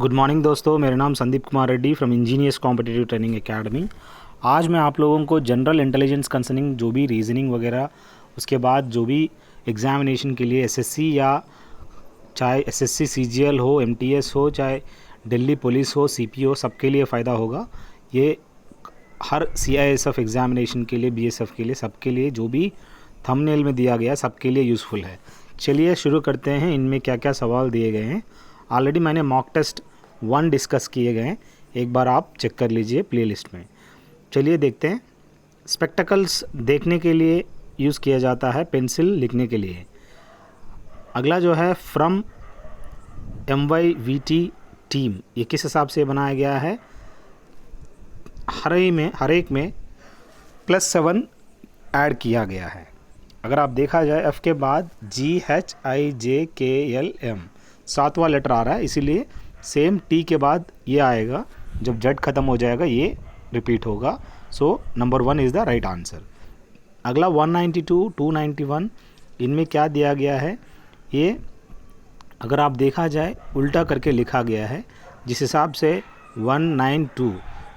Good morning दोस्तों, मेरा नाम Sandeep Kumar Reddy from engineers competitive training academy. आज मैं आप लोगों को जनरल इंटेलिजेंस कंसर्निंग जो भी रीजनिंग वगैरह, उसके बाद जो भी एग्ज़ामिनेशन के लिए एसएससी या चाहे एसएससी सीजीएल हो, एमटीएस हो, चाहे दिल्ली पुलिस हो, सीपी हो, सबके लिए फ़ायदा होगा। ये हर सीआईएसएफ एग्ज़ामिनेशन के लिए, बीएसएफ के लिए, सबके लिए जो भी थंबनेल में दिया गया सबके लिए यूज़फुल है। चलिए शुरू करते हैं। इनमें क्या क्या सवाल दिए गए हैं। ऑलरेडी मैंने मॉक टेस्ट 1 डिस्कस किए गए हैं, एक बार आप चेक कर लीजिए प्लेलिस्ट में। चलिए देखते हैं। स्पेक्टिकल्स देखने के लिए यूज़ किया जाता है, पेंसिल लिखने के लिए। अगला जो है फ्रॉम MYVT टीम, ये किस हिसाब से बनाया गया है? हर एक में +7 ऐड किया गया है। अगर आप देखा जाए F के बाद GHIJKLM 7वां लेटर आ रहा है, इसीलिए सेम T के बाद ये आएगा। जब Z ख़त्म हो जाएगा ये रिपीट होगा। So number 1 is the right answer. अगला 192, 291, इनमें क्या दिया गया है? ये अगर आप देखा जाए उल्टा करके लिखा गया है, जिस हिसाब से 192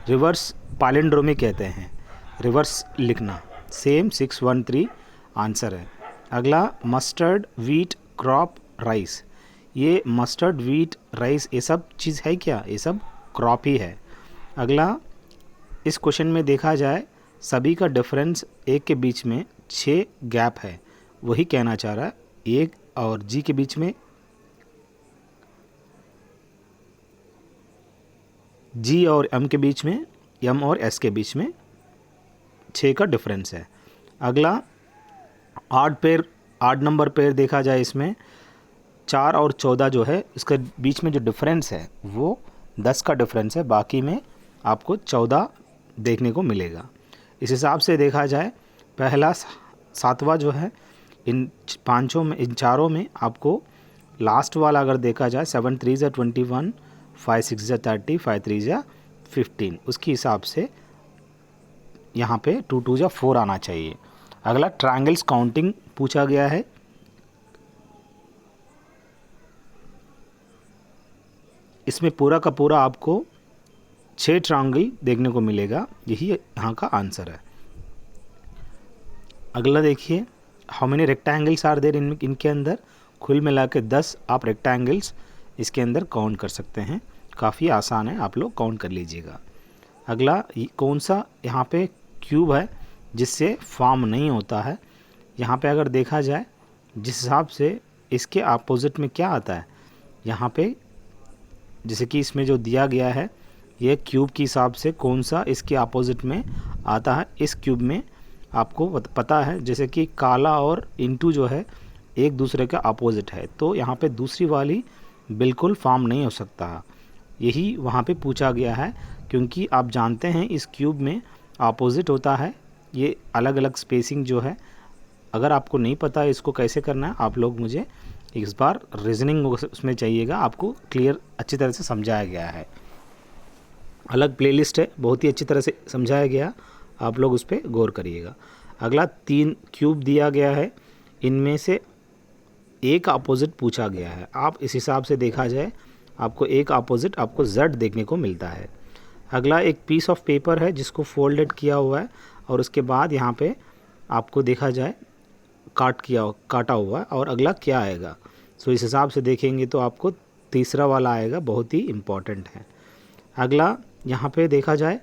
रिवर्स पैलिंड्रोमी कहते हैं, रिवर्स लिखना। सेम 613 आंसर है। अगला मस्टर्ड, वीट, क्रॉप, राइस, ये मस्टर्ड, वीट, राइस ये सब चीज़ है क्या? ये सब क्रॉप ही है। अगला इस क्वेश्चन में देखा जाए सभी का डिफरेंस एक के बीच में 6 गैप है, वही कहना चाह रहा है। एक और जी के बीच में, जी और एम के बीच में, एम और एस के बीच में 6 का डिफरेंस है। अगला आड नंबर पेयर देखा जाए, इसमें 4 और 14 जो है इसके बीच में जो डिफरेंस है वो 10 का डिफरेंस है, बाकी में आपको 14 देखने को मिलेगा। इस हिसाब से देखा जाए पहला 7वां जो है, इन चारों में आपको लास्ट वाला अगर देखा जाए 7 3 ज़ा 21, 5 6 ज़ा 30, 5 3 ज़ा 15, उसके हिसाब से यहाँ पे 2 2 ज़ा 4 आना चाहिए। अगला ट्रायंगल्स काउंटिंग पूछा गया है। इसमें पूरा का पूरा आपको 6 ट्रायंगल देखने को मिलेगा, यही यहाँ का आंसर है। अगला देखिए, how many rectangles are there इनके अंदर? कुल मिला के 10 आप रेक्टेंगल्स इसके अंदर काउंट कर सकते हैं। काफ़ी आसान है, आप लोग काउंट कर लीजिएगा। अगला कौन सा यहाँ पे क्यूब है जिससे फॉर्म नहीं होता है? यहाँ पे अगर देखा जाए जिस हिसाब से इसके अपोजिट में क्या आता है, यहाँ पे जैसे कि इसमें जो दिया गया है ये क्यूब के हिसाब से कौन सा इसके अपोजिट में आता है। इस क्यूब में आपको पता है जैसे कि काला और इंटू जो है एक दूसरे का अपोजिट है, तो यहाँ पे दूसरी वाली बिल्कुल फॉर्म नहीं हो सकता। यही वहाँ पे पूछा गया है, क्योंकि आप जानते हैं इस क्यूब में अपोजिट होता है। ये अलग अलग स्पेसिंग जो है, अगर आपको नहीं पता है इसको कैसे करना है, आप लोग मुझे इस बार रीजनिंग उसमें चाहिएगा, आपको क्लियर अच्छी तरह से समझाया गया है। अलग प्लेलिस्ट है, बहुत ही अच्छी तरह से समझाया गया, आप लोग उस पर गौर करिएगा। अगला 3 क्यूब दिया गया है, इनमें से एक अपोजिट पूछा गया है। आप इस हिसाब से देखा जाए आपको एक अपोजिट आपको Z देखने को मिलता है। अगला एक पीस ऑफ पेपर है जिसको फोल्डेड किया हुआ है और उसके बाद यहाँ पे आपको देखा जाए काटा हुआ है। और अगला क्या आएगा? सो इस हिसाब से देखेंगे तो आपको तीसरा वाला आएगा, बहुत ही इम्पॉर्टेंट है। अगला यहाँ पे देखा जाए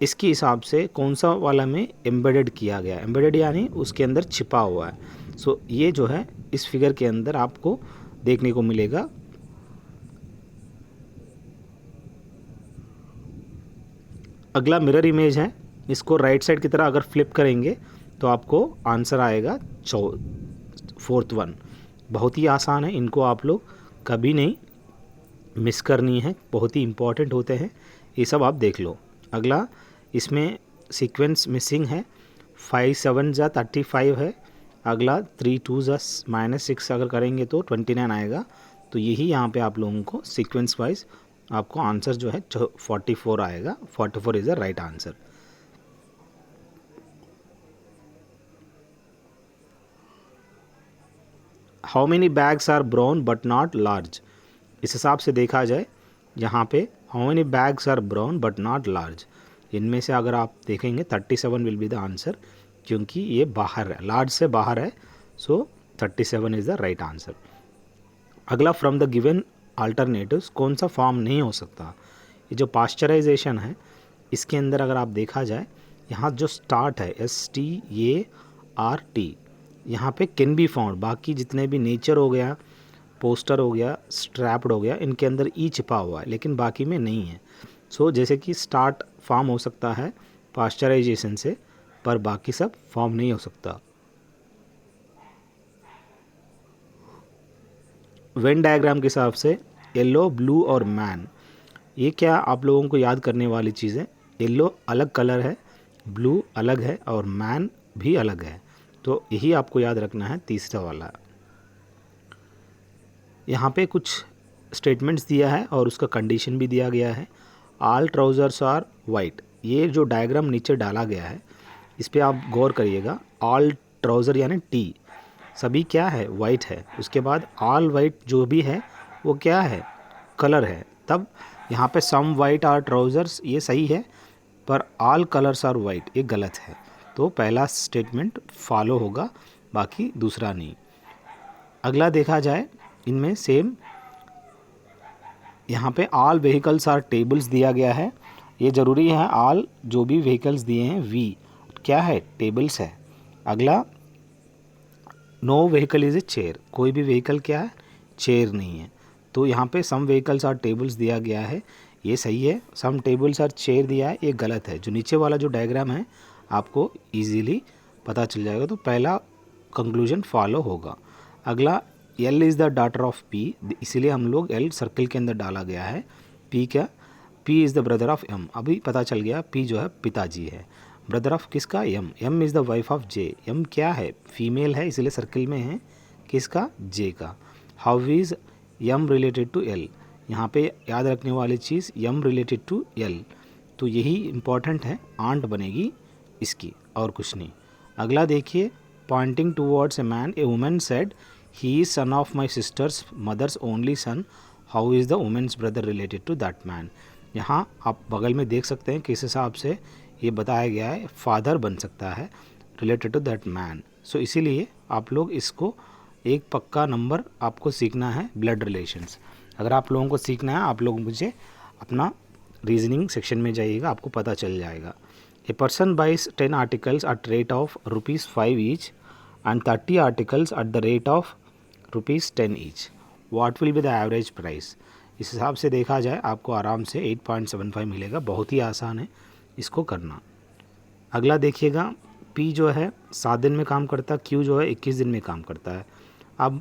इसके हिसाब से कौन सा वाला में एम्बेडेड किया गया है, एम्बेडेड यानी उसके अंदर छिपा हुआ है। सो ये जो है इस फिगर के अंदर आपको देखने को मिलेगा। अगला मिरर इमेज है, इसको राइट साइड की तरह अगर फ्लिप करेंगे तो आपको आंसर आएगा 4th वन। बहुत ही आसान है, इनको आप लोग कभी नहीं मिस करनी है, बहुत ही इम्पॉर्टेंट होते हैं, ये सब आप देख लो। अगला इसमें सीक्वेंस मिसिंग है, 5 7 ज़ा 35 है। अगला 3 2 ज़ा -6 अगर करेंगे तो 29 आएगा। तो यही यहाँ पे आप लोगों को सीक्वेंस वाइज आपको आंसर जो है 44 आएगा। 44 is the right answer. How many bags are brown but not large? इस हिसाब से देखा जाए यहाँ पे how many bags are brown but not large, इनमें से अगर आप देखेंगे 37 विल बी द आंसर, क्योंकि ये बाहर है, लार्ज से बाहर है, सो 37 इज़ द राइट आंसर। अगला फ्रॉम द गिवन अल्टरनेटिव्स कौन सा फॉर्म नहीं हो सकता। ये जो पास्चराइजेशन है इसके अंदर अगर आप देखा जाए, यहाँ जो स्टार्ट है START, यहाँ पे कैन बी फाउंड, बाकी जितने भी नेचर हो गया, पोस्टर हो गया, स्ट्रैप्ड हो गया, इनके अंदर ई छिपा हुआ है, लेकिन बाकी में नहीं है। सो जैसे कि स्टार्ट फॉर्म हो सकता है पास्चराइजेशन से, पर बाकी सब फॉर्म नहीं हो सकता। वेन डायग्राम के हिसाब से येलो, ब्लू और मैन, ये क्या आप लोगों को याद करने वाली चीज़ है। येलो अलग कलर है, ब्लू अलग है और मैन भी अलग है, तो यही आपको याद रखना है तीसरा वाला। यहाँ पे कुछ स्टेटमेंट्स दिया है और उसका कंडीशन भी दिया गया है। ऑल ट्राउज़र्स आर वाइट, ये जो डायग्राम नीचे डाला गया है इस पर आप गौर करिएगा। ऑल ट्राउज़र यानी टी, सभी क्या है, वाइट है। उसके बाद ऑल वाइट जो भी है वो क्या है, कलर है। तब यहाँ पे सम वाइट आर ट्राउज़र्स ये सही है, पर ऑल कलर्स आर वाइट ये गलत है। तो पहला स्टेटमेंट फॉलो होगा, बाकी दूसरा नहीं। अगला देखा जाए, इनमें सेम यहाँ पे ऑल व्हीकल्स आर टेबल्स दिया गया है, ये ज़रूरी है। ऑल जो भी व्हीकल्स दिए हैं वी क्या है, टेबल्स है। अगला no vehicle is a chair, कोई भी व्हीकल क्या है, चेयर नहीं है। तो यहाँ पे सम व्हीकल्स आर टेबल्स दिया गया है, ये सही है। सम टेबल्स आर चेयर दिया है, ये गलत है। जो नीचे वाला जो डायग्राम है आपको इजीली पता चल जाएगा, तो पहला कंक्लूजन फॉलो होगा। अगला L is the daughter of P, इसीलिए हम लोग एल सर्कल के अंदर डाला गया है। पी क्या, P is the brother of M, अभी पता चल गया पी जो है पिताजी है। ब्रदर ऑफ किसका, M, M is the wife of J, M क्या है, फीमेल है, इसलिए सर्कल में है किसका, जे का। How is M related to L, यहाँ पे याद रखने वाली चीज़ एम रिलेटेड टू एल, तो यही इम्पॉर्टेंट है, आंट बनेगी इसकी और कुछ नहीं। अगला देखिए, pointing towards a man, a woman said he is son of my sister's mother's only son, how is the woman's brother related to that man. यहाँ आप बगल में देख सकते हैं किस हिसाब से ये बताया गया है, फादर बन सकता है रिलेटेड टू दैट मैन। सो इसीलिए आप लोग इसको एक पक्का नंबर आपको सीखना है, ब्लड रिलेशंस। अगर आप लोगों को सीखना है, आप लोग मुझे अपना रीजनिंग सेक्शन में जाइएगा, आपको पता चल जाएगा। A person buys 10 articles at rate of ₹5 each and 30 articles at the rate of ₹10 each, what will be the average price. इस हिसाब से देखा जाए आपको आराम से 8.75 मिलेगा, बहुत ही आसान है इसको करना। अगला देखिएगा, पी जो है 7 दिन में काम करता है, क्यू जो है 21 दिन में काम करता है। अब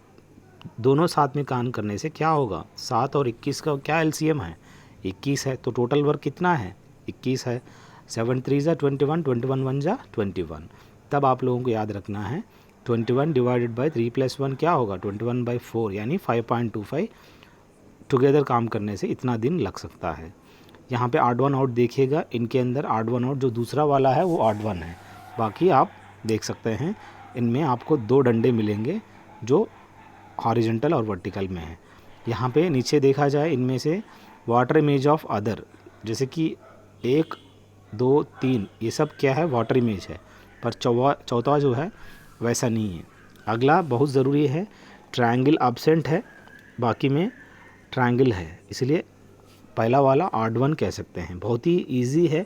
दोनों साथ में काम करने से क्या होगा, 7 और 21 का क्या एलसीएम है, 21 है, तो टोटल वर्क कितना है, 21 है। 7 3 जा 21, 21 1 जा 21। तब आप लोगों को याद रखना है 21 डिवाइडेड बाई 3 + 1 क्या होगा, 21/4, यानी 5.25 टुगेदर काम करने से इतना दिन लग सकता है। यहाँ पे ऑड वन आउट देखिएगा, इनके अंदर ऑड वन आउट जो दूसरा वाला है वो ऑड वन है, बाकी आप देख सकते हैं इनमें आपको 2 डंडे मिलेंगे जो हॉरिजॉन्टल और वर्टिकल में है। यहाँ पे नीचे देखा जाए, इनमें से वाटर इमेज ऑफ अदर, जैसे कि 1 2 3 ये सब क्या है, वाटर इमेज है, पर चौथा जो है वैसा नहीं है। अगला बहुत ज़रूरी है, ट्रायंगल एब्सेंट है, बाकी में ट्रायंगल है, इसलिए पहला वाला ऑड वन कह सकते हैं। बहुत ही इजी है,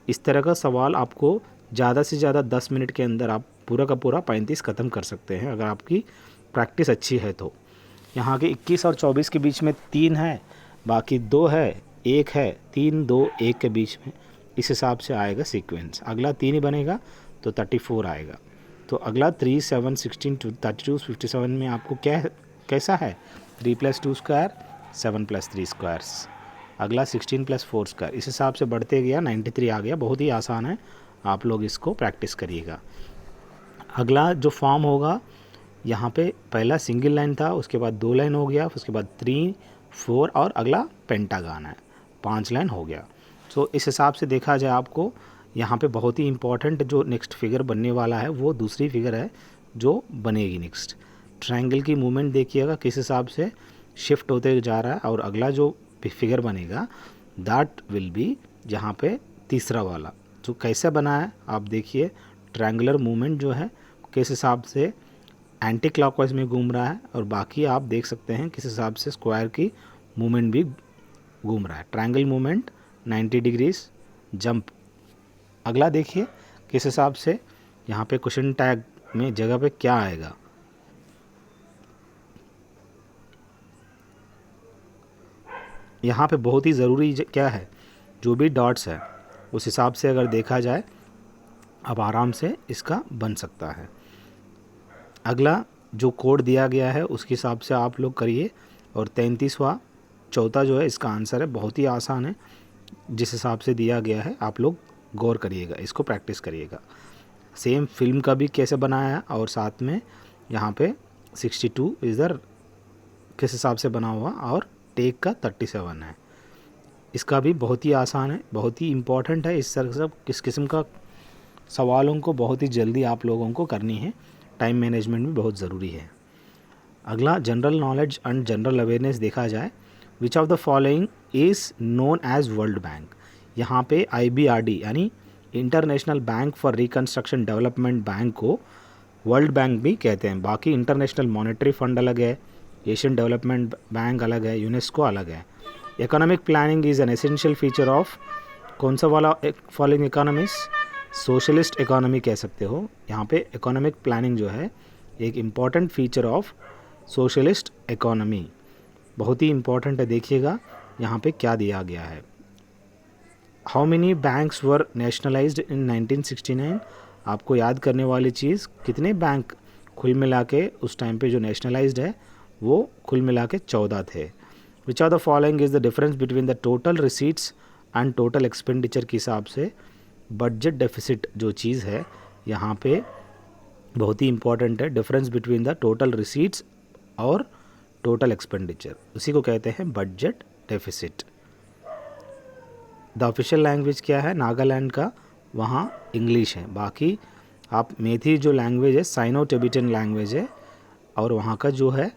इस तरह का सवाल आपको ज़्यादा से ज़्यादा 10 मिनट के अंदर आप पूरा का पूरा 35 ख़त्म कर सकते हैं, अगर आपकी प्रैक्टिस अच्छी है तो। यहाँ के 21 और 24 के बीच में 3 है, बाकी 2 है, 1 है, 3 2 1 के बीच में, इस हिसाब से आएगा सीक्वेंस। अगला 3 ही बनेगा तो 34 आएगा। तो अगला 3 7 16 32 57 में आपको क्या कैसा है, 3 + 2 स्क्वायर 7 + 3 स्क्वायर्स। अगला 16 + 4 स्क्वायर, इस हिसाब से बढ़ते गया, 93 आ गया। बहुत ही आसान है, आप लोग इसको प्रैक्टिस करिएगा। अगला जो फॉर्म होगा, यहाँ पे पहला सिंगल लाइन था, उसके बाद 2 लाइन हो गया, उसके बाद 3 4 और अगला पेंटागन है, 5 लाइन हो गया। तो इस हिसाब से देखा जाए आपको यहाँ पे बहुत ही इम्पॉर्टेंट जो नेक्स्ट फिगर बनने वाला है वो दूसरी फिगर है जो बनेगी नेक्स्ट। ट्रायंगल की मूवमेंट देखिएगा किस हिसाब से शिफ्ट होते जा रहा है, और अगला जो फिगर बनेगा, दैट विल बी जहाँ पे तीसरा वाला जो कैसे बना है आप देखिए। ट्रायंगुलर मूवमेंट जो है किस हिसाब से एंटी क्लॉकवाइज में घूम रहा है, और बाकी आप देख सकते हैं किस हिसाब से स्क्वायर की मूवमेंट भी घूम रहा है। Triangle movement 90 degrees jump. अगला देखिए किस हिसाब से यहाँ पे क्वेश्चन टैग में जगह पे क्या आएगा। यहाँ पे बहुत ही ज़रूरी क्या है, जो भी डॉट्स है उस हिसाब से अगर देखा जाए अब आराम से इसका बन सकता है। अगला जो कोड दिया गया है उसके हिसाब से आप लोग करिए। और 33वां चौथा जो है इसका आंसर है, बहुत ही आसान है, जिस हिसाब से दिया गया है आप लोग गौर करिएगा, इसको प्रैक्टिस करिएगा। सेम फिल्म का भी कैसे बनाया है, और साथ में यहाँ पे 62 इधर किस हिसाब से बना हुआ, और टेक का 37 है। इसका भी बहुत ही आसान है, बहुत ही इम्पोर्टेंट है। इस तरह से किस किस्म का सवालों को बहुत ही जल्दी आप लोगों को करनी है, टाइम मैनेजमेंट भी बहुत ज़रूरी है। अगला general knowledge and general awareness देखा जाए, which of the following is known as World Bank. यहाँ पे IBRD यानी International Bank for Reconstruction Development Bank को वर्ल्ड बैंक भी कहते हैं। बाकी इंटरनेशनल मॉनेटरी फंड अलग है, एशियन डेवलपमेंट बैंक अलग है, यूनेस्को अलग है। Economic planning is an essential feature of कौन सा वाला फॉलोइंग इकोनॉमीज, सोशलिस्ट इकोनॉमी कह सकते हो। यहाँ पे इकोनॉमिक प्लानिंग जो है एक important feature of socialist economy, बहुत ही इम्पॉर्टेंट है। देखिएगा यहाँ पे क्या दिया गया है। How many banks were nationalised in 1969। आपको याद करने वाली चीज़, कितने बैंक कुल मिला के उस टाइम पे जो नेशनलाइज्ड है वो कुल मिला के 14 थे। Which are the following is the difference between the total receipts and total expenditure के हिसाब से बजट डेफिसिट जो चीज़ है यहाँ पे बहुत ही इंपॉर्टेंट है। Difference between the total receipts और टोटल एक्सपेंडिचर, उसी को कहते हैं budget deficit. The official language क्या है नागालैंड का, वहाँ इंग्लिश है। बाकी आप मेथी जो लैंग्वेज है साइनो टिबेटन लैंग्वेज है, और वहाँ का जो है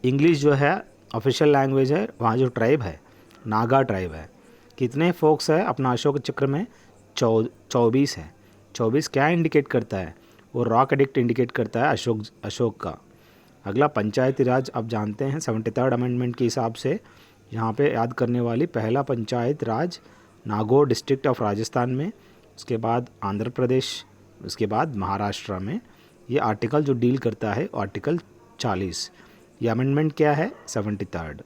इंग्लिश जो है ऑफिशियल लैंग्वेज है। वहाँ जो ट्राइब है नागा ट्राइब है। कितने फोक्स है अपना अशोक चक्र में, 24 है। 24 क्या इंडिकेट करता है, वो रॉक एडिक्ट इंडिकेट करता है अशोक का। अगला पंचायती राज आप जानते हैं 73rd अमेंडमेंट के हिसाब से यहाँ पे याद करने वाली, पहला पंचायत राज नागौर डिस्ट्रिक्ट ऑफ राजस्थान में, उसके बाद आंध्र प्रदेश, उसके बाद महाराष्ट्र में। ये आर्टिकल जो डील करता है आर्टिकल 40। ये अमेंडमेंट क्या है 73rd।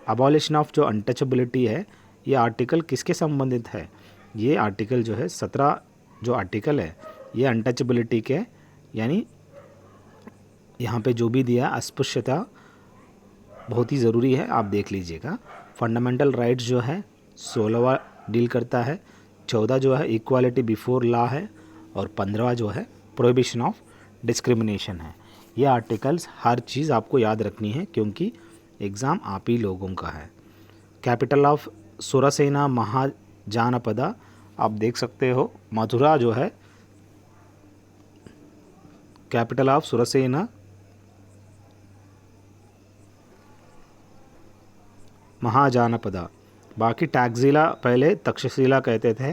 अबॉलिशन ऑफ जो अनटचेबिलिटी है, ये आर्टिकल किसके संबंधित है, ये आर्टिकल जो है 17 जो आर्टिकल है ये अनटचेबिलिटी के, यानी यहाँ पे जो भी दिया अस्पृश्यता बहुत ही ज़रूरी है, आप देख लीजिएगा। फंडामेंटल राइट्स जो है 16वां डील करता है, 14 जो है इक्वालिटी बिफोर लॉ है, और 15वां जो है प्रोहिबिशन ऑफ डिस्क्रिमिनेशन है। ये आर्टिकल्स हर चीज़ आपको याद रखनी है क्योंकि एग्ज़ाम आप ही लोगों का है। कैपिटल ऑफ सुरसेना महाजानपदा आप देख सकते हो, मथुरा जो है कैपिटल ऑफ सुरसेना महाजानपदा। बाकी टैक्सिला पहले तक्षशिला कहते थे।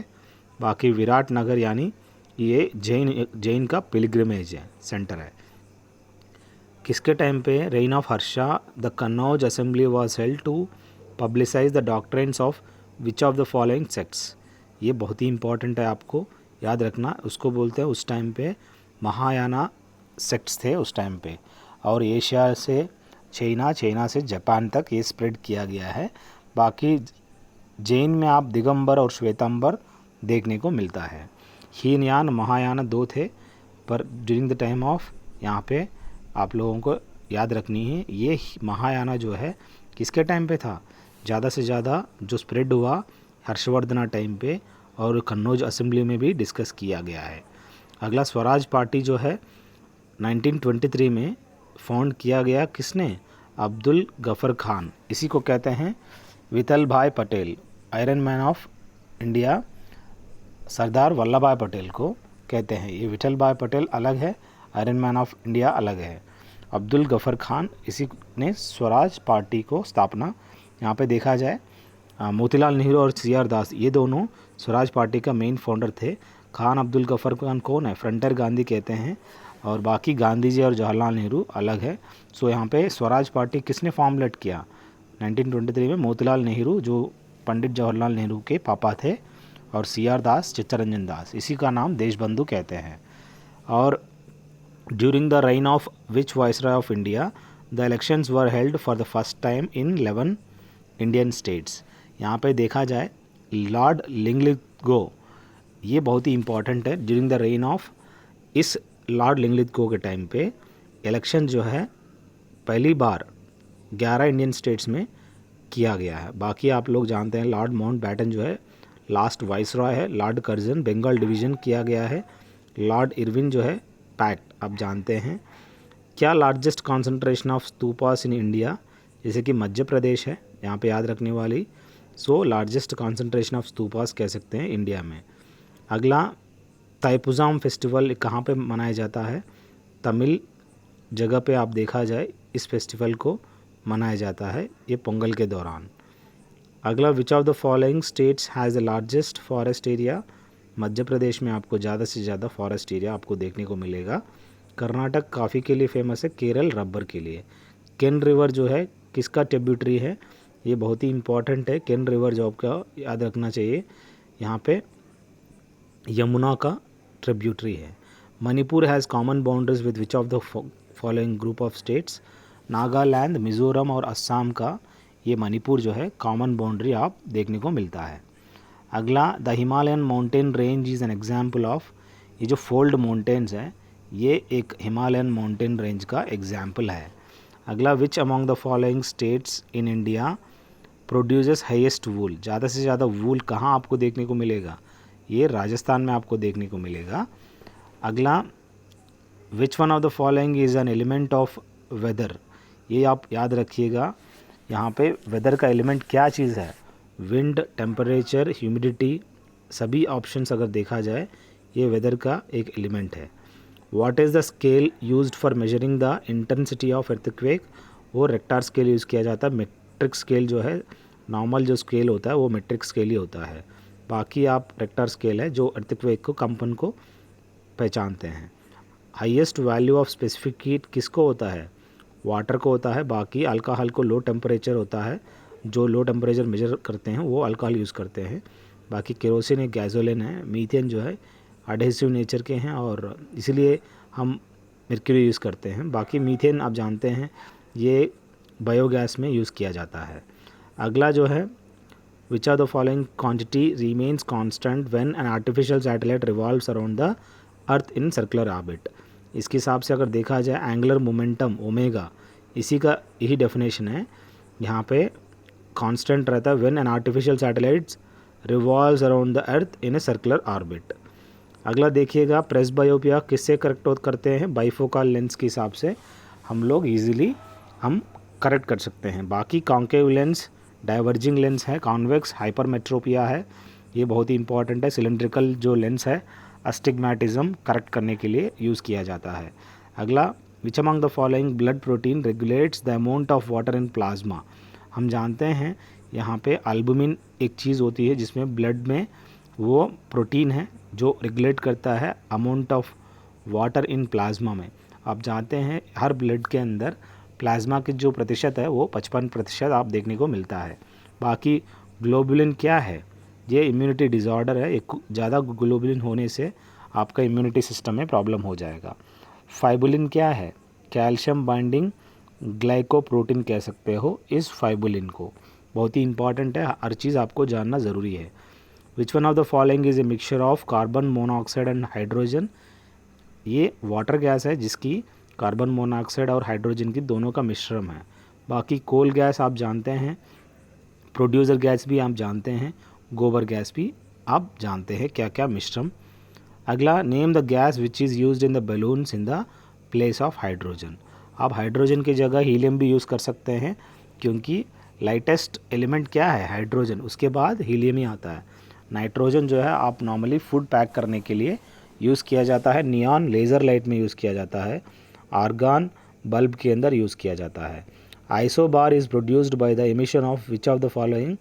बाकी विराट नगर यानी ये जैन का पिलग्रिमेज है, सेंटर है। किसके टाइम पे reign of Harsha the Kannauj assembly was held to publicise the doctrines of which of the following sects. ये बहुत ही इंपॉर्टेंट है, आपको याद रखना। उसको बोलते हैं उस टाइम पे महायाना सेक्ट्स थे उस टाइम पे, और एशिया से चाइना से जापान तक ये स्प्रेड किया गया है। बाकी जैन में आप दिगंबर और श्वेतांबर देखने को मिलता है। हीनयान महायाना 2 थे, पर ड्यूरिंग द टाइम ऑफ यहाँ पे आप लोगों को याद रखनी है, ये महायाना जो है किसके टाइम पे था, ज़्यादा से ज़्यादा जो स्प्रेड हुआ हर्षवर्धना टाइम पे, और कन्नौज असेंबली में भी डिस्कस किया गया है। अगला स्वराज पार्टी जो है 1923 में फाउंड किया गया, किसने, अब्दुल गफर खान। इसी को कहते हैं Vithal bhai Patel, iron man of India, Sardar Vallabh bhai Patel को कहते हैं। ये विठल भाई पटेल अलग है, आयरन मैन ऑफ इंडिया अलग है। अब्दुल गफ़र खान, इसी ने स्वराज पार्टी को स्थापना। यहाँ पे देखा जाए मोतीलाल नेहरू और सी आर दास, ये दोनों स्वराज पार्टी का मेन फाउंडर थे। खान अब्दुल गफ़र खान कौन है? फ्रंटर गांधी कहते हैं, और बाकी गांधी जी और जवाहरलाल नेहरू अलग है। सो यहाँ पे स्वराज पार्टी किसने फॉर्मुलेट किया? 1923 में मोतीलाल नेहरू, जो पंडित जवाहरलाल नेहरू के पापा थे, और सी आर दास, चित्तरंजन दास, इसी का नाम देशबंधु कहते हैं। और during the reign of which viceroy of India the elections were held for the first time in 11 Indian states? यहाँ पे देखा जाए लॉर्ड लिंगलिथगो, ये बहुत ही इम्पॉर्टेंट है। ड्यूरिंग द रेन ऑफ, इस लॉर्ड लिंगलिथगो के टाइम पे इलेक्शन जो है पहली बार 11 इंडियन स्टेट्स में किया गया है। बाकी आप लोग जानते हैं लॉर्ड माउंटबैटन जो है लास्ट वाइसरॉय है। लॉर्ड कर्जन बंगाल डिवीज़न किया गया है। लॉर्ड इरविन जो है पैक्ट, आप जानते हैं। क्या largest concentration of stupas in India? जैसे कि मध्य प्रदेश है यहाँ पे याद रखने वाली। So largest concentration of stupas कह सकते हैं इंडिया में। अगला, तैपुजाम फेस्टिवल कहाँ पे मनाया जाता है? तमिल जगह पे आप देखा जाए इस फेस्टिवल को मनाया जाता है, ये पोंगल के दौरान। अगला, which of the following states has the largest forest area? Madhya Pradesh में आपको ज़्यादा से ज़्यादा फॉरेस्ट एरिया आपको देखने को मिलेगा। कर्नाटक कॉफ़ी के लिए फेमस है, केरल रबर के लिए। केन रिवर जो है किसका ट्रिब्यूटरी है? ये बहुत ही इंपॉर्टेंट है। केन रिवर जो आपका याद रखना चाहिए, यहाँ पे यमुना का ट्रिब्यूटरी है। Manipur has common boundaries with which of the following group of states? Nagaland, Mizoram और असम का ये मणिपुर जो है कॉमन बाउंड्री आप देखने को मिलता है। अगला, the Himalayan mountain range is an example of, ये जो फोल्ड माउंटेन्स है ये एक हिमालयन माउंटेन रेंज का एग्जाम्पल है। अगला, which among the following states in India produces highest wool? ज़्यादा से ज़्यादा वूल कहाँ आपको देखने को मिलेगा? ये राजस्थान में आपको देखने को मिलेगा। अगला, which one of the following is an element of weather? ये आप याद रखिएगा, यहाँ पे वेदर का एलिमेंट क्या चीज़ है? विंड, टेम्परेचर, ह्यूमिडिटी, सभी ऑप्शंस अगर देखा जाए ये वेदर का एक एलिमेंट है। What is the scale used for measuring the intensity of earthquake? वो रेक्टार स्केल यूज़ किया जाता है। मेट्रिक स्केल जो है, नॉर्मल जो स्केल होता है वो मेट्रिक स्केल ही होता है। बाकी आप रेक्टार स्केल है जो अर्थक्वेक को, कंपन को पहचानते हैं। Highest value of specific heat किसको होता है? वाटर को होता है। बाकी अल्कोहल को लो टेम्परेचर होता है, जो लो टेम्परेचर मेजर करते हैं वो अल्कोहल यूज़ करते हैं। बाकी केरोसिन एक गैसोलिन है। मीथेन जो है एडहेसिव नेचर के हैं और इसलिए हम मर्क्यूरी यूज़ करते हैं। बाकी मीथेन आप जानते हैं ये बायोगैस में यूज़ किया जाता है। अगला जो है, which are the following quantity remains constant when an artificial satellite revolves around the earth in circular orbit? इसके हिसाब से अगर देखा जाए एंगुलर मोमेंटम ओमेगा, इसी का यही डेफिनेशन है। यहाँ पे कांस्टेंट रहता है when an artificial satellites revolves around the earth in a circular orbit. अगला देखिएगा, प्रेसबायोपिया किससे करेक्ट करते हैं? बाइफोकल लेंस के हिसाब से हम लोग इजीली हम करेक्ट कर सकते हैं। बाकी कॉन्केव लेंस डाइवर्जिंग लेंस है, कॉन्वेक्स हाइपरमेट्रोपिया है, ये बहुत ही इंपॉर्टेंट है। सिलेंड्रिकल जो लेंस है अस्टिग्मेटिज्म करेक्ट करने के लिए यूज़ किया जाता है। अगला, which among the following blood protein regulates the amount of water in plasma? हम जानते हैं यहाँ पे एल्बुमिन एक चीज़ होती है जिसमें ब्लड में वो प्रोटीन है जो रेगुलेट करता है amount of water in plasma में। आप जानते हैं हर ब्लड के अंदर प्लाज्मा की जो प्रतिशत है वो 55% आप देखने को मिलता है। बाकी ग्लोबुलिन क्या है? ये इम्यूनिटी डिज़ॉर्डर है, एक ज़्यादा ग्लोबुलिन होने से आपका इम्यूनिटी सिस्टम में प्रॉब्लम हो जाएगा। फाइबुलिन क्या है? कैल्शियम बाइंडिंग ग्लाइकोप्रोटीन कह सकते हो इस फाइबुलिन को, बहुत ही इंपॉर्टेंट है, हर चीज़ आपको जानना ज़रूरी है। विच one of the following is a mixture of carbon monoxide and hydrogen? ये वाटर गैस है जिसकी कार्बन मोनोऑक्साइड और हाइड्रोजन की दोनों का मिश्रण है। बाकी कोल गैस आप जानते हैं, प्रोड्यूसर गैस भी आप जानते हैं, गोबर गैस भी आप जानते हैं क्या क्या मिश्रण। अगला, name the gas which is used in the balloons in the place of hydrogen? आप हाइड्रोजन की जगह हीलियम भी यूज़ कर सकते हैं क्योंकि लाइटेस्ट एलिमेंट क्या है? हाइड्रोजन, उसके बाद हीलियम ही आता है। नाइट्रोजन जो है आप नॉर्मली फूड पैक करने के लिए यूज़ किया जाता है, नियॉन लेज़र लाइट में यूज़ किया जाता है। आर्गन बल्ब के अंदर यूज़ किया जाता है। Isobar is produced by the emission of which of the following.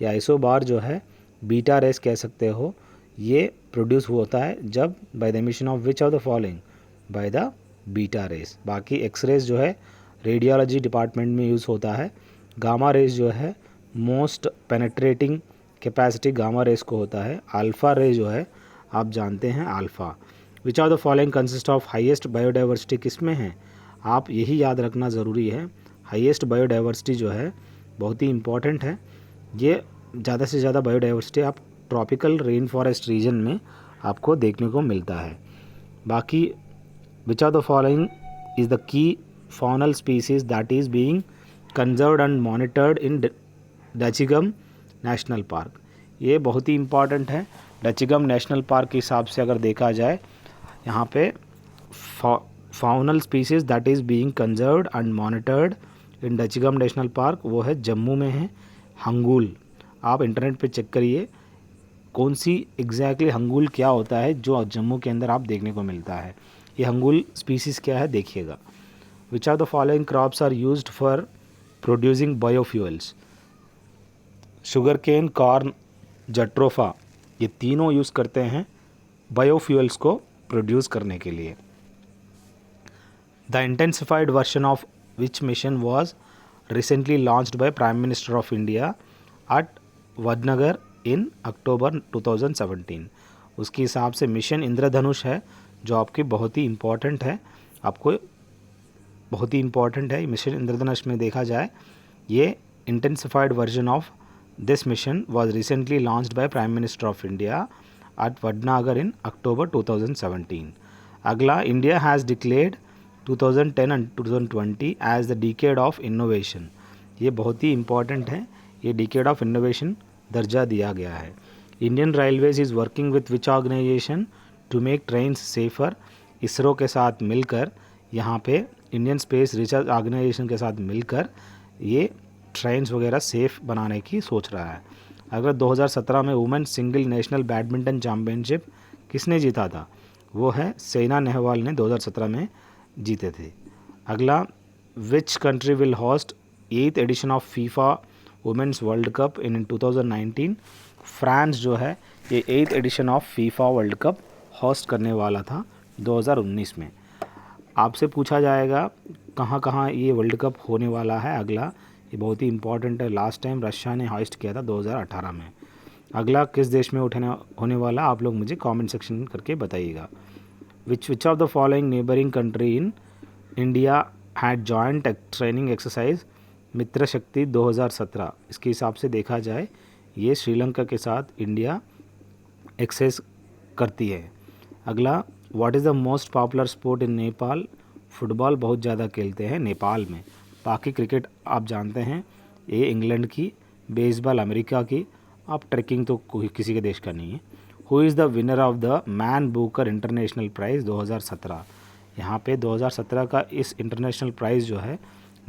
ये आइसोबार जो है बीटा रेस कह सकते हो, ये प्रोड्यूस होता है जब by the emission of which of the following, by the beta rays. बाकी एक्स रेस जो है रेडियोलॉजी डिपार्टमेंट में यूज़ होता है। गामा रेस जो है most penetrating capacity gamma rays को होता है। अल्फ़ा रे जो है आप जानते हैं alpha. Which of the following consist of highest biodiversity, किस में है, आप यही याद रखना ज़रूरी है। हाईएस्ट बायोडाइवर्सिटी जो है बहुत ही इम्पॉर्टेंट है। ये ज़्यादा से ज़्यादा बायोडाइवर्सिटी आप ट्रॉपिकल रेन फॉरेस्ट रीजन में आपको देखने को मिलता है। बाकी विच of the following is the key faunal species that is being conserved and monitored in Dachigam national park. ये बहुत ही इम्पॉर्टेंट है। डचिगम नेशनल पार्क के हिसाब से अगर देखा जाए, यहाँ पे faunal species that is being conserved and monitored in Dachigam national park, वो है जम्मू में है हंगूल। आप इंटरनेट पे चेक करिए कौन सी एग्जैक्टली हंगूल क्या होता है जो जम्मू के अंदर आप देखने को मिलता है। ये हंगूल स्पीसीज़ क्या है देखिएगा। Which of the following crops are used for producing biofuels? Sugar cane, corn, jatropha, ये तीनों यूज़ करते हैं बायोफ्यूल्स को प्रोड्यूस करने के लिए। The intensified version of which mission was recently launched by prime minister of India at Vadnagar in October 2017। उसके हिसाब से मिशन इंद्रधनुष है जो आपकी बहुत ही इम्पॉर्टेंट है, आपको बहुत ही इम्पॉर्टेंट है। मिशन इंद्रधनुष में देखा जाए, ये intensified version of this mission was recently launched by prime minister of India at Vadnagar in October 2017। अगला, India has declared 2010 and 2020 as the decade of innovation. ये बहुत ही इम्पॉर्टेंट है, ये डिकेड ऑफ इनोवेशन दर्जा दिया गया है। Indian railways is working with which organisation to make trains safer. ISRO के साथ मिलकर, यहाँ पे इंडियन स्पेस रिसर्च ऑर्गेनाइजेशन के साथ मिलकर ये ट्रेन्स वगैरह सेफ़ बनाने की सोच रहा है। अगर 2017 में women single national badminton championship किसने जीता था, वो है साइना नेहवाल ने 2017 में जीते थे। अगला, which country will host 8th edition of FIFA women's world cup in 2019। France जो है ये 8th edition of FIFA world cup host करने वाला था 2019 में। आपसे पूछा जाएगा कहाँ कहाँ ये वर्ल्ड कप होने वाला है। अगला, ये बहुत ही इंपॉर्टेंट है, लास्ट टाइम रशिया ने होस्ट किया था 2018 में। अगला, किस देश में होने वाला, आप लोग मुझे कमेंट सेक्शन करके बताइएगा। Which of the following neighbouring country in India had joint training exercise Mitra Shakti 2017। इसके हिसाब से देखा जाए, ये श्रीलंका के साथ इंडिया एक्सरसाइज करती है। अगला, what is the most popular sport in Nepal. Football बहुत ज़्यादा खेलते हैं नेपाल में। बाकी क्रिकेट आप जानते हैं, ये इंग्लैंड की, बेसबॉल अमेरिका की, आप ट्रैकिंग तो कोई किसी के देश का नहीं है। Who is the winner of the Man Booker International Prize 2017। यहाँ पे 2017 का इस इंटरनेशनल प्राइज़ जो है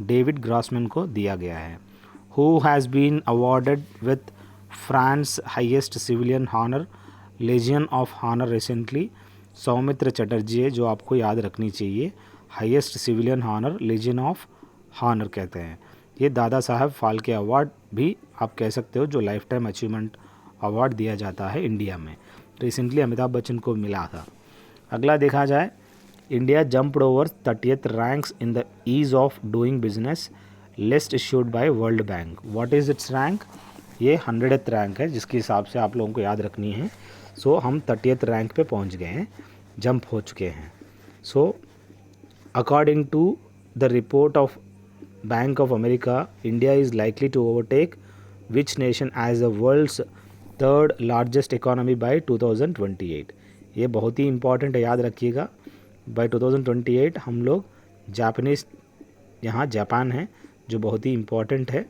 डेविड ग्रॉसमैन को दिया गया है। Who has been awarded with France highest civilian honour Legion of Honour recently. Soumitra Chatterjee है, जो आपको याद रखनी चाहिए। Highest civilian honour Legion of Honour कहते हैं। ये दादा साहब फाल्के अवार्ड भी आप कह सकते हो, जो लाइफ टाइम अचीवमेंट अवार्ड दिया जाता है इंडिया में। रिसेंटली अमिताभ बच्चन को मिला था। अगला देखा जाए, India jumped over 30th ranks in the ease of doing business list issued by world bank. What is it's rank, ये 100th रैंक है, जिसके हिसाब से आप लोगों को याद रखनी है। सो हम 30th रैंक पे पहुंच गए हैं, जंप हो चुके हैं। So according to the report of Bank of America, India is likely to overtake which nation as the world's 3rd largest economy by 2028। ये बहुत ही इंपॉर्टेंट है, याद रखिएगा। बाय 2028 हम लोग जापानीज़, यहाँ जापान है जो बहुत ही इम्पॉर्टेंट है।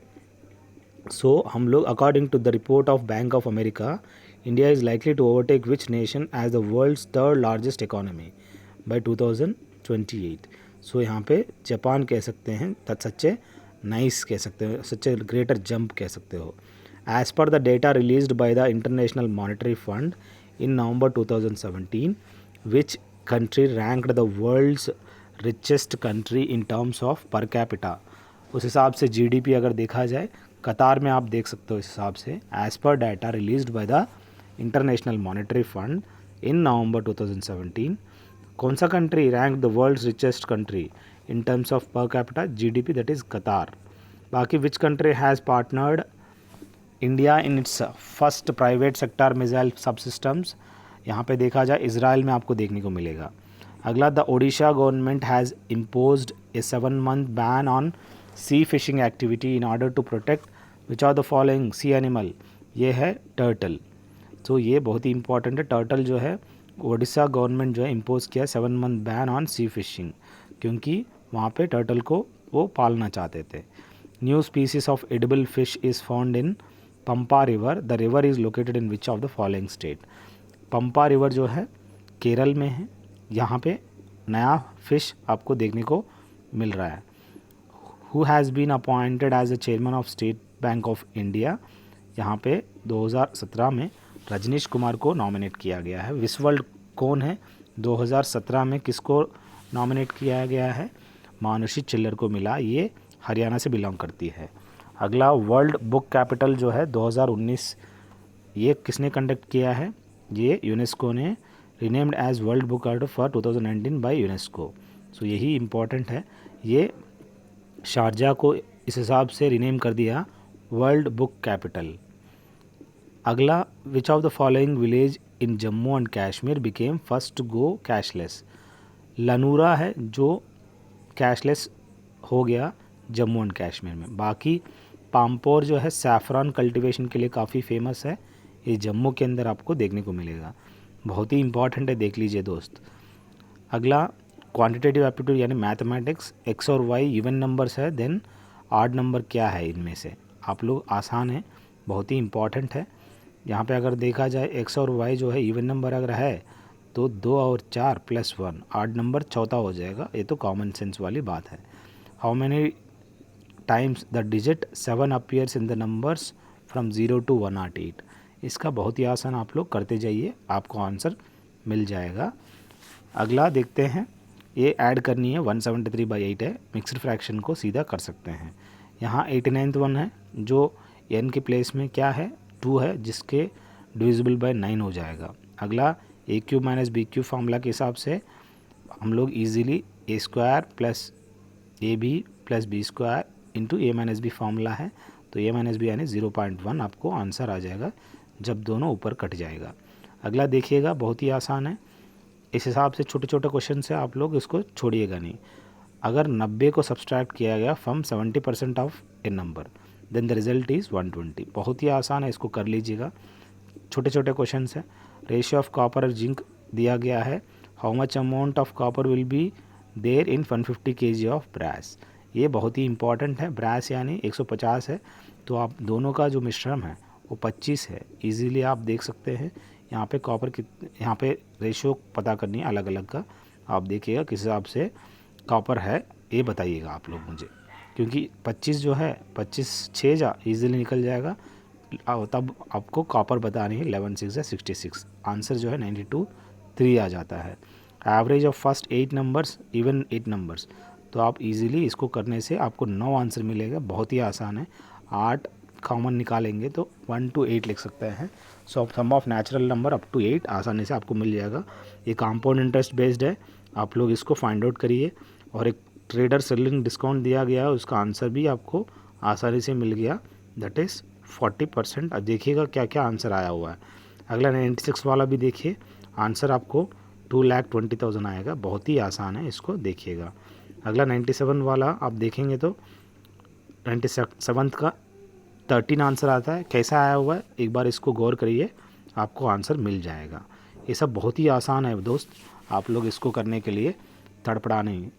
सो हम लोग according to the report of Bank of America, India is likely to overtake which nation as the world's 3rd largest economy by 2028। So यहाँ पे जापान कह सकते हैं, सच्चे नाइस कह सकते हो, सच्चे ग्रेटर जंप कह सकते हो। As per the data released by the International Monetary Fund in November 2017, which country ranked the world's richest country in terms of per capita, उस हिसाब से जीडीपी अगर देखा जाए कतार में आप देख सकते हो इस हिसाब से, as per data released by the International Monetary Fund in November 2017, कौन सा country rank the world's richest country in terms of per capita GDP, that is Qatar. बाकी which country has partnered India in its first private sector missile subsystems, यहाँ पे देखा जाए Israel में आपको देखने को मिलेगा। अगला, the Odisha government has imposed a 7 month ban on sea fishing activity in order to protect which are the following sea animal, ये है टर्टल। तो ये बहुत ही इंपॉर्टेंट है, टर्टल जो है ओडिशा गवर्नमेंट जो है इम्पोज किया 7 month ban on sea fishing, क्योंकि वहाँ पे टर्टल को वो पालना चाहते थे। New species of edible fish is found in Pampa river, the river is located in which of the following state. Pampa river जो है केरल में है, यहाँ पे नया फिश आपको देखने को मिल रहा है। Who has been appointed as the chairman of State Bank of India, यहाँ पे 2017 में रजनीश कुमार को नॉमिनेट किया गया है। विस वर्ल्ड कौन है 2017 में किसको नॉमिनेट किया गया है, मानुषी चिल्लर को मिला, ये हरियाणा से बिलोंग करती है। अगला, वर्ल्ड बुक कैपिटल जो है 2019, ये किसने कंडक्ट किया है, ये यूनेस्को ने renamed as world book capital for 2019 by UNESCO. So यही इम्पॉर्टेंट है, ये शारजा को इस हिसाब से रीनेम कर दिया वर्ल्ड बुक कैपिटल। अगला, which of the following village in Jammu and Kashmir became first to go cashless, Lanura है जो कैशलेस हो गया जम्मू एंड कश्मीर में। बाकी पामपोर जो है सैफरन कल्टीवेशन के लिए काफ़ी फेमस है, ये जम्मू के अंदर आपको देखने को मिलेगा, बहुत ही इंपॉर्टेंट है, देख लीजिए दोस्त। अगला, क्वांटिटेटिव एप्टीट्यूड यानी मैथमेटिक्स, एक्स और वाई इवन नंबर्स है, देन ऑड नंबर क्या है इनमें से, आप लोग आसान है, बहुत ही इंपॉर्टेंट है। यहाँ पे अगर देखा जाए एक्स और वाई जो है इवन नंबर अगर है तो 2 और 4 + 1 ऑड नंबर चौथा हो जाएगा, ये तो कॉमन सेंस वाली बात है। How many times the digit 7 appears in the numbers from 0 to 108, इसका बहुत ही आसान आप लोग करते जाइए, आपको आंसर मिल जाएगा। अगला देखते हैं, ये ऐड करनी है 173/8 है, मिक्स्ड फ्रैक्शन को सीधा कर सकते हैं। यहाँ 89th वन है जो n के प्लेस में क्या है 2 है, जिसके डिविजिबल बाय 9 हो जाएगा। अगला, a³ - b³ फार्मूला के हिसाब से हम लोग easily a² + ab + b² into a - b formula है, तो a - b यानी 0.1 आपको आंसर आ जाएगा जब दोनों ऊपर कट जाएगा। अगला देखिएगा, बहुत ही आसान है, इस हिसाब से छोटे छोटे क्वेश्चन से आप लोग इसको छोड़िएगा नहीं। अगर 90 को सब्सट्रैक्ट किया गया from 70% of a number, then the result is 120, बहुत ही आसान है, इसको कर लीजिएगा, छोटे छोटे क्वेश्चन है। रेशियो ऑफ कॉपर और जिंक दिया गया है, how much amount of copper will be there in 150 kg of brass, ये बहुत ही इंपॉर्टेंट है। ब्रास यानी 150 है, तो आप दोनों का जो मिश्रण है वो 25 है, इजीली आप देख सकते हैं। यहाँ पे कॉपर की, यहाँ पे रेशियो पता करनी है अलग अलग का, आप देखिएगा किस हिसाब से कॉपर है ये बताइएगा आप लोग मुझे, क्योंकि 25 जो है 25 6 जा ईजिली निकल जाएगा, तब आपको कॉपर बतानी है। 11 6 या 66, आंसर जो है 92 3 आ जाता है। Average of first 8 numbers even 8 numbers, तो आप इजीली इसको करने से आपको 9 आंसर मिलेगा, बहुत ही आसान है। 8 कॉमन निकालेंगे तो 1 to 8 लिख सकते हैं। So sum of natural number up to 8 आसानी से आपको मिल जाएगा। ये कंपाउंड इंटरेस्ट बेस्ड है, आप लोग इसको फाइंड आउट करिए। और एक ट्रेडर सेलिंग डिस्काउंट दिया गया है, उसका आंसर भी आपको आसानी से मिल गया, दैट इज़ 40%। अब देखिएगा क्या क्या आंसर आया हुआ है। अगला 96 वाला भी देखिए, आंसर आपको 2,20,000 आएगा, बहुत ही आसान है, इसको देखिएगा। अगला 97 वाला आप देखेंगे तो 97th का 13 आंसर आता है, कैसा आया हुआ है एक बार इसको गौर करिए, आपको आंसर मिल जाएगा। ये सब बहुत ही आसान है दोस्त, आप लोग इसको करने के लिए तड़पड़ा नहीं,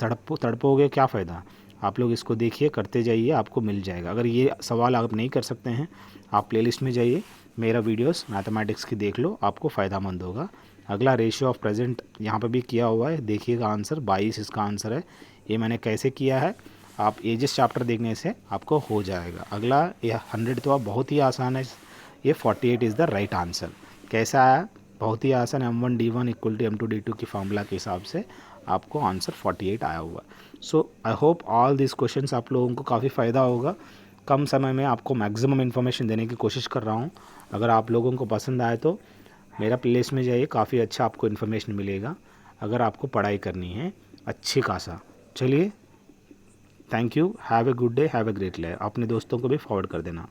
तड़पोगे क्या फ़ायदा, आप लोग इसको देखिए, करते जाइए, आपको मिल जाएगा। अगर ये सवाल आप नहीं कर सकते हैं, आप प्लेलिस्ट में जाइए, मेरा वीडियोस मैथमेटिक्स की देख लो, आपको फ़ायदामंद होगा। अगला रेशियो ऑफ प्रेजेंट यहाँ पे भी किया हुआ है, देखिएगा आंसर 22 इसका आंसर है। ये मैंने कैसे किया है, आप एजेस चैप्टर देखने से आपको हो जाएगा। अगला ये 100 तो आप बहुत ही आसान है, ये 48 इज़ द राइट आंसर। कैसा आया, बहुत ही आसान, M1 D1 = M2 D2 की फार्मूला के हिसाब से आपको आंसर 48 आया हुआ। So I hope all this questions आप लोगों को काफ़ी फ़ायदा होगा। कम समय में आपको मैक्सिमम इन्फॉर्मेशन देने की कोशिश कर रहा हूँ। अगर आप लोगों को पसंद आए तो मेरा प्लेलिस्ट में जाइए, काफ़ी अच्छा आपको इन्फॉर्मेशन मिलेगा अगर आपको पढ़ाई करनी है अच्छी खासा। चलिए, thank you, have a good day, have a great life. अपने दोस्तों को भी फॉरवर्ड कर देना।